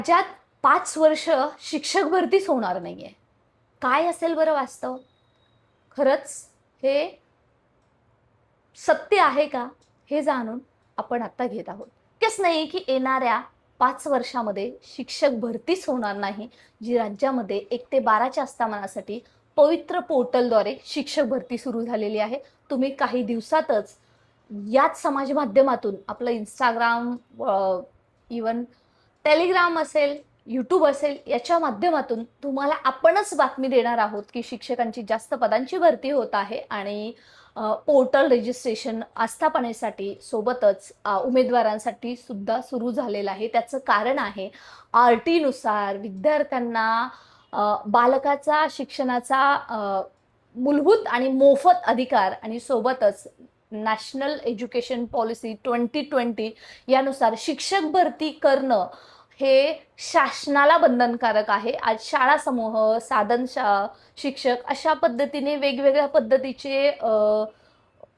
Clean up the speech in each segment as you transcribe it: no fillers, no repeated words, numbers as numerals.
राज्यात 5 वर्ष शिक्षक भरतीच होणार नाहीये. काय असेल बरं वास्तव? खरंच हे सत्य आहे का? हे जाणून आपण आता घेत आहोत. शक्यच नाही की येणाऱ्या 5 वर्षामध्ये शिक्षक भरतीच होणार नाही, जी राज्यामध्ये 1 ते 12च्या आस्थानासाठी पवित्र पोर्टलद्वारे शिक्षक भरती सुरू झालेली आहे. तुम्ही काही दिवसातच याच समाज माध्यमातून आपलं Instagram, इव्हन टेलिग्राम असेल, यूट्यूब असेल, याच्या माध्यमातून तुम्हाला आपणच बातमी देणार आहोत की शिक्षकांची जास्त पदांची भरती होत आहे आणि पोर्टल रजिस्ट्रेशन आस्थापनेसाठी सोबतच उमेदवारांसाठी सुद्धा सुरू झालेलं आहे. त्याचं कारण आहे RT नुसार विद्यार्थ्यांना बालकाचा शिक्षणाचा मूलभूत आणि मोफत अधिकार आणि सोबतच नॅशनल एज्युकेशन पॉलिसी 2020 यानुसार शिक्षक भरती करणं हे शासनाला बंधनकारक आहे. आज शाळा समूह, साधन शिक्षक अशा पद्धतीने वेगवेगळ्या पद्धतीचे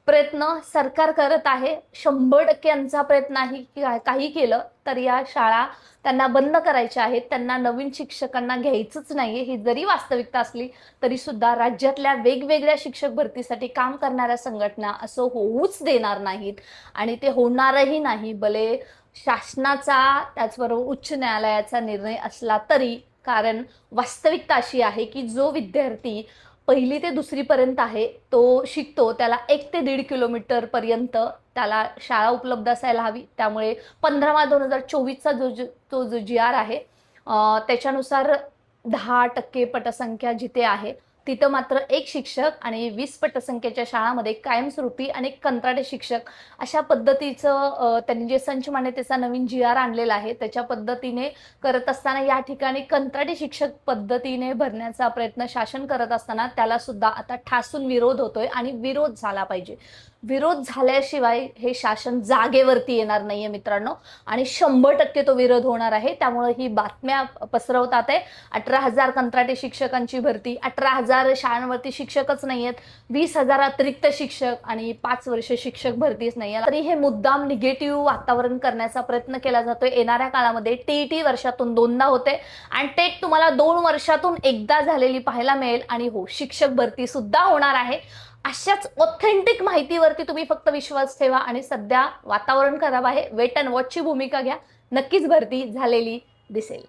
प्रयत्न सरकार करत आहे. 100% यांचा प्रयत्न आहे की काही केलं तर या शाळा त्यांना बंद करायच्या आहेत. त्यांना नवीन शिक्षकांना घ्यायचंच नाहीये. ही जरी वास्तविकता असली तरी सुद्धा राज्यातल्या वेगवेगळ्या शिक्षक भरतीसाठी काम करणाऱ्या संघटना असं होऊच देणार नाहीत आणि ते होणारही नाही. भले शासनाचा त्याचबरोबर उच्च न्यायालयाचा निर्णय असला तरी, कारण वास्तविकता अशी आहे की जो विद्यार्थी 1ली ते 2री पर्यंत आहे तो शिकतो, त्याला 1 ते 1.5 किलोमीटर पर्यंत त्याला शाळा उपलब्ध असायला हवी. त्यामुळे 15/2024चा जो GR आहे त्याच्यानुसार 10% पटसंख्या जिथे आहे तिथं मात्र 1 शिक्षक आणि 20 पटसंख्येच्या शाळांमध्ये कायमस्वरूपी आणि कंत्राटी शिक्षक अशा पद्धतीचं त्यांनी जे संच मान्यतेचा नवीन GR आणलेला आहे त्याच्या पद्धतीने करत असताना या ठिकाणी कंत्राटी शिक्षक पद्धतीने भरण्याचा प्रयत्न शासन करत असताना त्याला सुद्धा आता ठासून विरोध होतोय आणि विरोध झाला पाहिजे. विरोध झाल्याशिवाय हे शासन जागेवरती येणार नाहीये मित्रांनो आणि 100% तो विरोध होणार आहे. त्यामुळे ही बातम्या पसरवतात आहे. 18,000 कंत्राटी शिक्षकांची भरती, 18,000 शाळांवरती शिक्षकच नाहीयेत, 20,000 अतिरिक्त शिक्षक आणि 5 वर्ष शिक्षक भरतीच नाहीये. तरी हे मुद्दाम निगेटिव्ह वातावरण करण्याचा प्रयत्न केला जातोय. येणाऱ्या काळामध्ये TET वर्षातून 2दा होते आणि टेट तुम्हाला 2 वर्षातून एकदा झालेली पाहायला मिळेल आणि हो, शिक्षक भरती सुद्धा होणार आहे. अशाच ऑथेंटिक माहितीवरती तुम्ही फक्त विश्वास ठेवा आणि सध्या वातावरण खराब आहे. वेट अँड वॉचची भूमिका घ्या. नक्कीच भरती झालेली दिसेल.